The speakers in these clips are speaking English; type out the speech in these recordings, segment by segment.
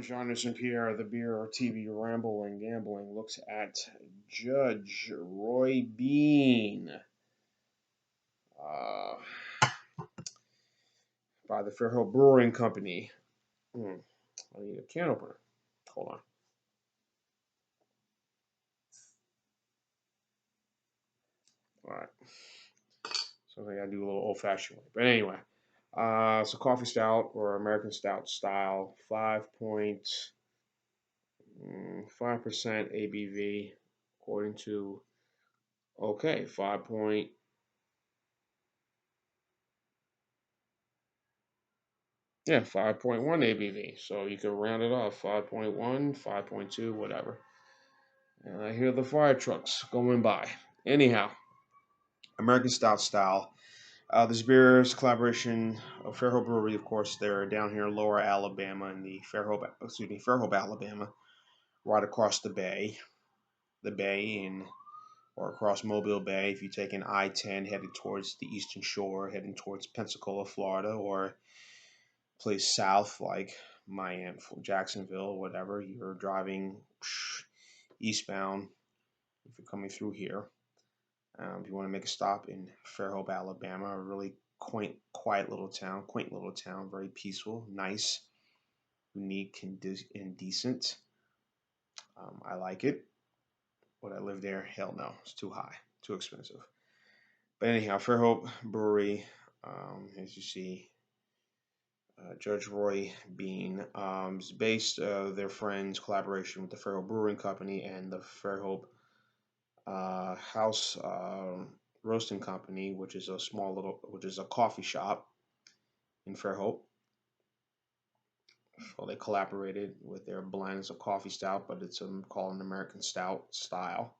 Anderson Pierre, the beer TV Ramble and Gambling looks at Judge Roy Bean uh, by the Fairhope Brewing Company. I need a can opener. Hold on. All right. So I gotta do a little old fashioned way. But anyway, it's a coffee stout or American stout style, 5.5% ABV, according to 5 point. Yeah, 5.1 ABV. So you can round it off 5.1, 5.2, whatever. And I hear the fire trucks going by. Anyhow, American Stout style. This beer is a collaboration of Fairhope Brewery, of course. They're down here in Lower Alabama, in the Fairhope, Alabama, right across the bay, or across Mobile Bay. If you take an I-10 headed towards the Eastern Shore, heading towards Pensacola, Florida, or place south like Miami, Jacksonville, whatever, you're driving eastbound if you're coming through here. If you want to make a stop in Fairhope, Alabama, a really quaint little town, very peaceful, nice, unique, and decent. I like it. Would I live there? Hell no. It's too high, too expensive. But anyhow, Fairhope Brewery, as you see, Judge Roy Bean is based their friends' collaboration with the Fairhope Brewing Company and the Fairhope House Roasting Company, which is which is a coffee shop in Fairhope. So they collaborated with their blends of coffee stout, but it's called an American Stout style.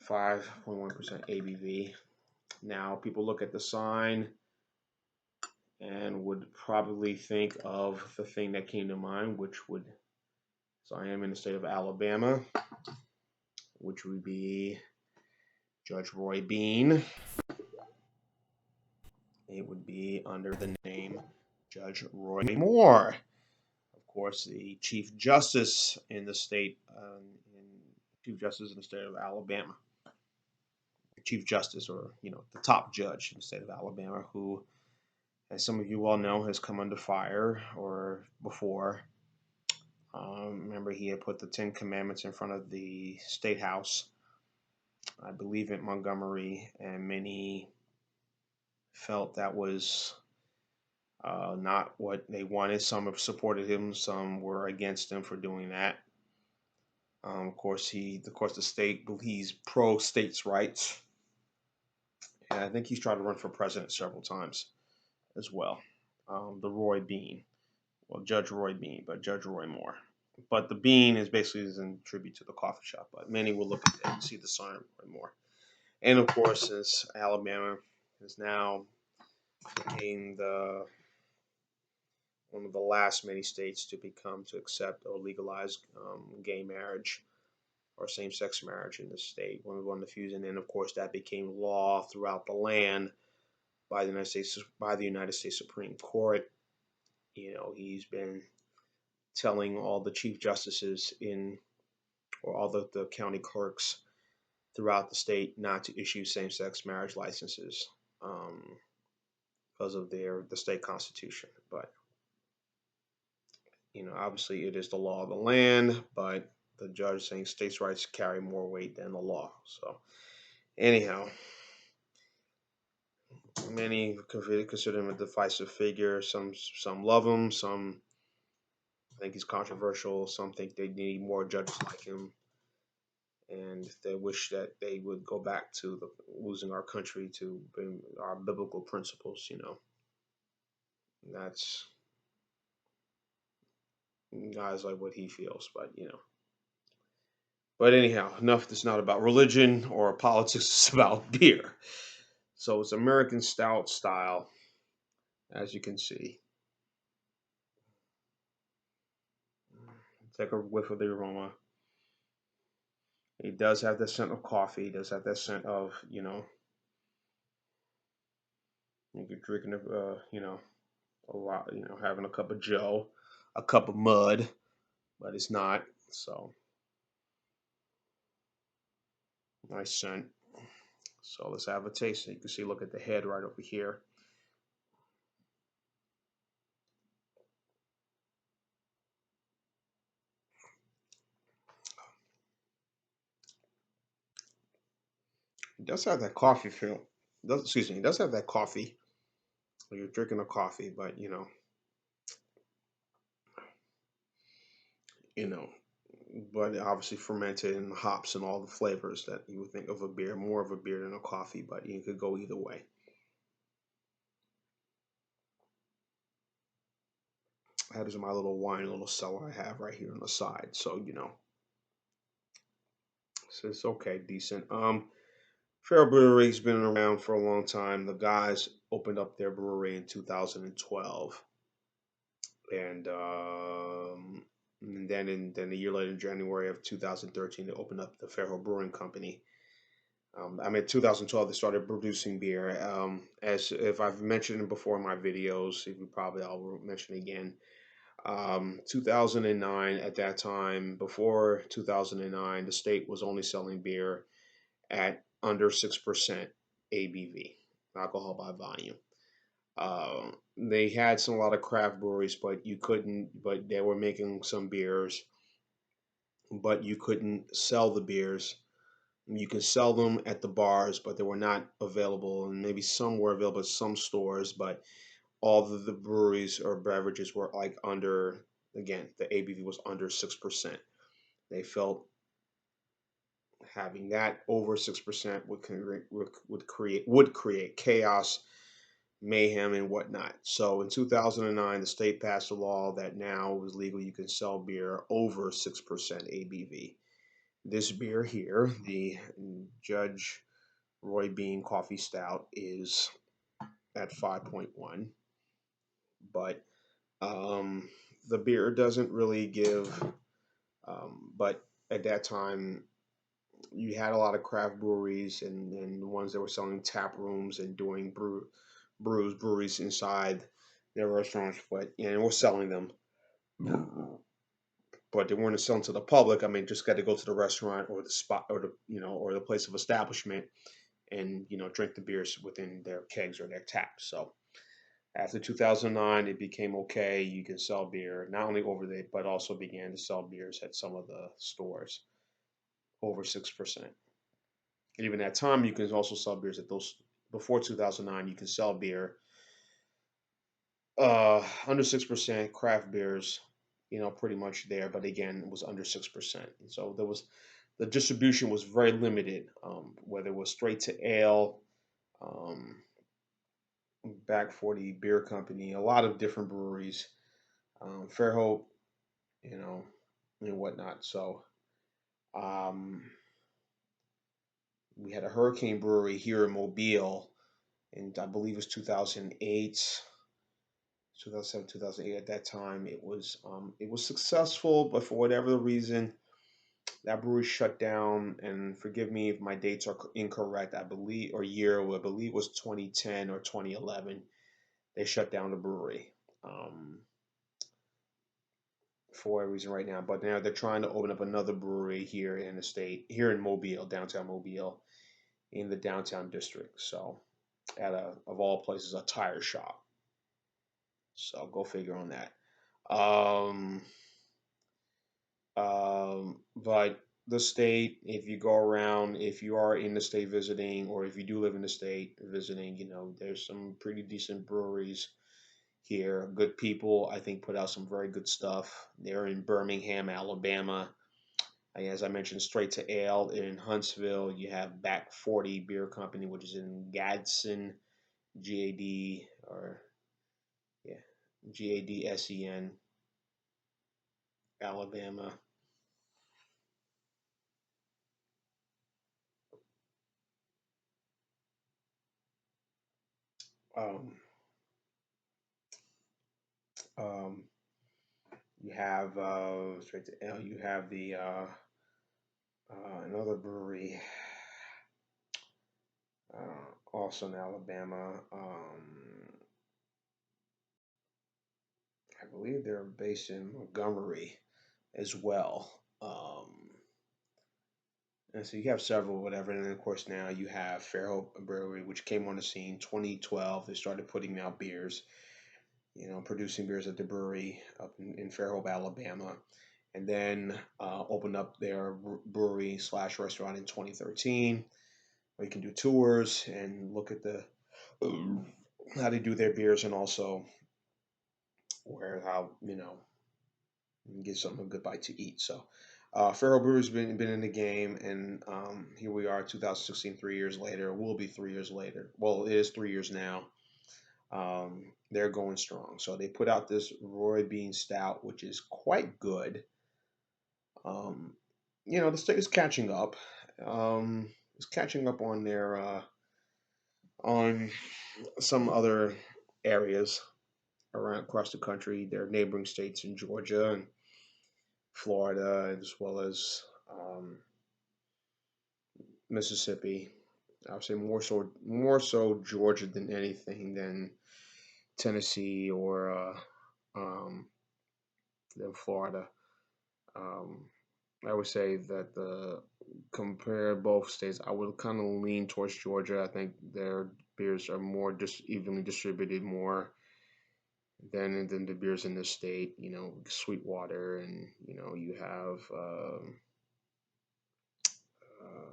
5.1% ABV. Now, people look at the sign and would probably think of the thing that came to mind, so I am in the state of Alabama, which would be Judge Roy Bean. It would be under the name Judge Roy Moore. Of course, the Chief Justice in the state, Chief Justice in the state of Alabama. Chief Justice, or the top judge in the state of Alabama, who, as some of you all know, has come under fire or before. Remember, he had put the Ten Commandments in front of the State House, I believe in Montgomery, and many felt that was not what they wanted. Some have supported him, some were against him for doing that. Of course, the state he's pro states' rights, and I think he's tried to run for president several times as well. The Roy Bean, well, Judge Roy Bean, but Judge Roy Moore. But the bean is basically in tribute to the coffee shop. But many will look at that and see the sign Roy Moore. And of course, since Alabama is now became one of the last many states to accept or legalize gay marriage or same-sex marriage in the state, one of the few, and then of course that became law throughout the land by the United States Supreme Court. He's been telling all the chief justices or all the county clerks throughout the state not to issue same-sex marriage licenses because of the state constitution. But obviously it is the law of the land, but the judge saying states' rights carry more weight than the law. So anyhow, many consider him a divisive figure. Some love him, some think he's controversial, some think they need more judges like him, and they wish that they would go back to losing our country to our biblical principles. That's guys like what he feels, but anyhow, enough. It's not about religion or politics. It's about beer. So it's American Stout style, as you can see. Take a whiff of the aroma. It does have the scent of coffee. It does have that scent of you're drinking a lot, having a cup of Joe, a cup of mud, but it's not. So nice scent. So let's have a taste. You can see, look at the head right over here. It does have that coffee feel. Does excuse me? It does have that coffee. You're drinking a coffee, but you know, but obviously fermented and hops and all the flavors that you would think of a beer. More of a beer than a coffee, but you could go either way. That is my little wine, little cellar I have right here on the side. So so it's okay, decent. Fair Brewery's been around for a long time. The guys opened up their brewery in 2012, and then a year later, in January of 2013, they opened up the Fairhope Brewing Company. I mean, 2012 they started producing beer. As if I've mentioned it before in my videos, if you probably I'll mention again. 2009 at that time, before 2009, the state was only selling beer at under 6% ABV, alcohol by volume. They had a lot of craft breweries, but you couldn't. But they were making some beers, but you couldn't sell the beers. You could sell them at the bars, but they were not available, and maybe some were available at some stores, but all of the breweries or beverages were like under. Again, the ABV was under 6%. They felt having that over 6% would create chaos, mayhem, and whatnot. So in 2009, the state passed a law that now it was legal. You can sell beer over 6% ABV. This beer here, the Judge Roy Bean Coffee Stout, is at 5.1, but um, the beer doesn't really give. But at that time, you had a lot of craft breweries and the ones that were selling tap rooms and doing breweries inside their restaurants, but we're selling them, but they weren't selling to the public. I mean, just got to go to the restaurant or the spot or the place of establishment and drink the beers within their kegs or their taps. So after 2009, it became okay. You can sell beer not only over there, but also began to sell beers at some of the stores over 6%. Even at time, you can also sell beers at those. Before 2009, you can sell beer under 6% craft beers, pretty much there. But again, it was under 6%, and so the distribution was very limited. Whether it was straight to ale, um, Back 40 Beer Company, a lot of different breweries, Fairhope, you know, and whatnot. So um, we had a Hurricane Brewery here in Mobile, and I believe it was 2008. 2007, 2008. At that time, it was successful, but for whatever reason, that brewery shut down. And forgive me if my dates are incorrect. I believe or year, I believe it was 2010 or 2011. They shut down the brewery um, for a reason right now. But now they're trying to open up another brewery here in the state, here in Mobile, downtown Mobile, in the downtown district. So at a of all places, a tire shop. So go figure on that. Um, but the state, if you go around, if you are in the state visiting, or if you do live in the state visiting, there's some pretty decent breweries here. Good people, I think, put out some very good stuff. They're in Birmingham, Alabama. As I mentioned, Straight to Ale in Huntsville. You have Back 40 Beer Company, which is in Gadsden, GAD, or yeah, GADSEN, Alabama. Um, um, You have straight to ale. You have the another brewery, also in Alabama. I believe they're based in Montgomery as well. And so you have several, whatever. And then, of course, now you have Fairhope Brewery, which came on the scene 2012. They started putting out beers, producing beers at the brewery up in Fairhope, Alabama. And then opened up their brewery slash restaurant in 2013, where you can do tours and look at the how they do their beers, and also where how and get something a good bite to eat. So, Fairhope Brewer's been in the game, and here we are, 2016, 3 years later. It will be 3 years later. Well, it is 3 years now. They're going strong. So they put out this Roy Bean Stout, which is quite good. Um, the state is catching up. It's catching up on their on some other areas around across the country. Their neighboring states in Georgia and Florida, as well as Mississippi. I would say more so Georgia than anything than Tennessee or than Florida. Um, I would say that the compare both states, I would kind of lean towards Georgia. I think their beers are more just evenly distributed more than the beers in the state. Sweetwater, and you have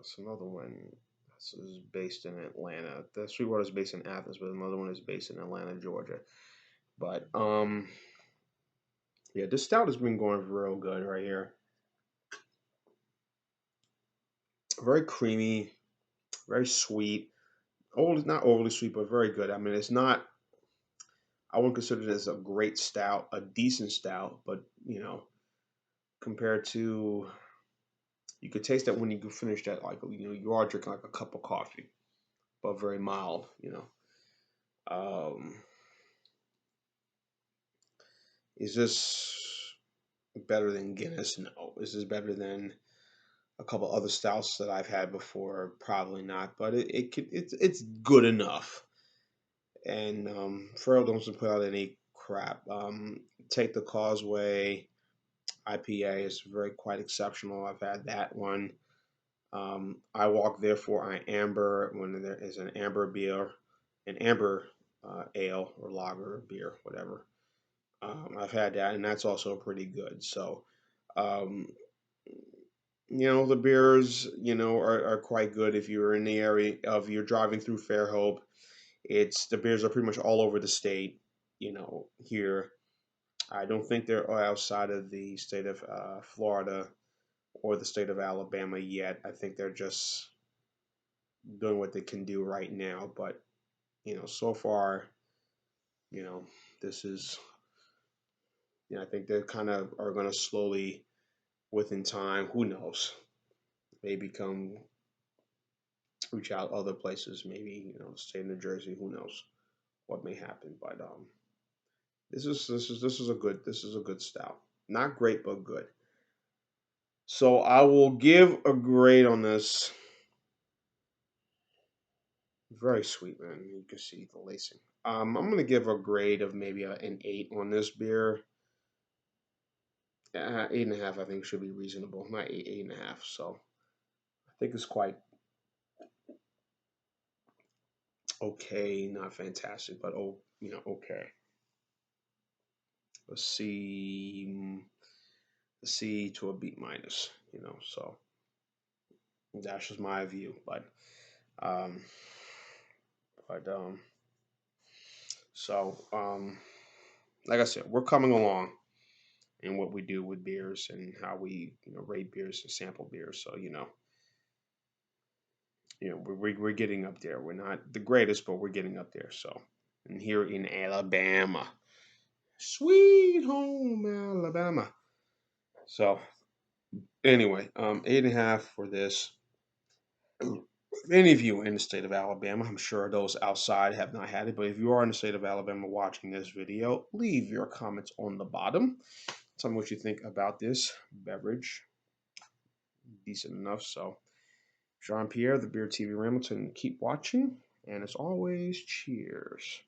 some other one that's is based in Atlanta. The Sweetwater is based in Athens, but another one is based in Atlanta, Georgia. But yeah, this stout has been going real good right here. Very creamy, very sweet. Not overly sweet, but very good. I mean, it's not. I wouldn't consider it as a great stout, a decent stout, but compared to, you could taste that when you finish that, like you are drinking like a cup of coffee, but very mild. Um, is this better than Guinness? No. Is this better than a couple other stouts that I've had before? Probably not. But it's good enough. And Farrell doesn't put out any crap. Take the Causeway IPA is very quite exceptional. I've had that one. I walk therefore I amber when there is an amber beer, an amber ale or lager beer, whatever. I've had that, and that's also pretty good. So, um, the beers, are quite good if you're in the area of you're driving through Fairhope. The beers are pretty much all over the state. Here, I don't think they're outside of the state of Florida or the state of Alabama yet. I think they're just doing what they can do right now. But so far, you know, this is, I think they kind of are going to slowly, within time, who knows, may become reach out other places, maybe stay in New Jersey. Who knows what may happen? But this is a good stout. Not great, but good. So I will give a grade on this. Very sweet, man. You can see the lacing. I'm gonna give a grade of maybe an 8 on this beer. 8.5, I think, should be reasonable. Not 8, 8.5. So I think it's quite okay, not fantastic, but okay. A C, a C to a B minus. So that's just my view. Um, but so like I said, we're coming along in what we do with beers and how we rate beers and sample beers. So we're getting up there. We're not the greatest, but we're getting up there. So, and here in Alabama, sweet home Alabama. So anyway, 8.5 for this. If any of you in the state of Alabama, I'm sure those outside have not had it, but if you are in the state of Alabama watching this video, leave your comments on the bottom. Tell me what you think about this beverage. Decent enough. So, Jean Pierre, the Beer TV Ramilton, keep watching. And as always, cheers.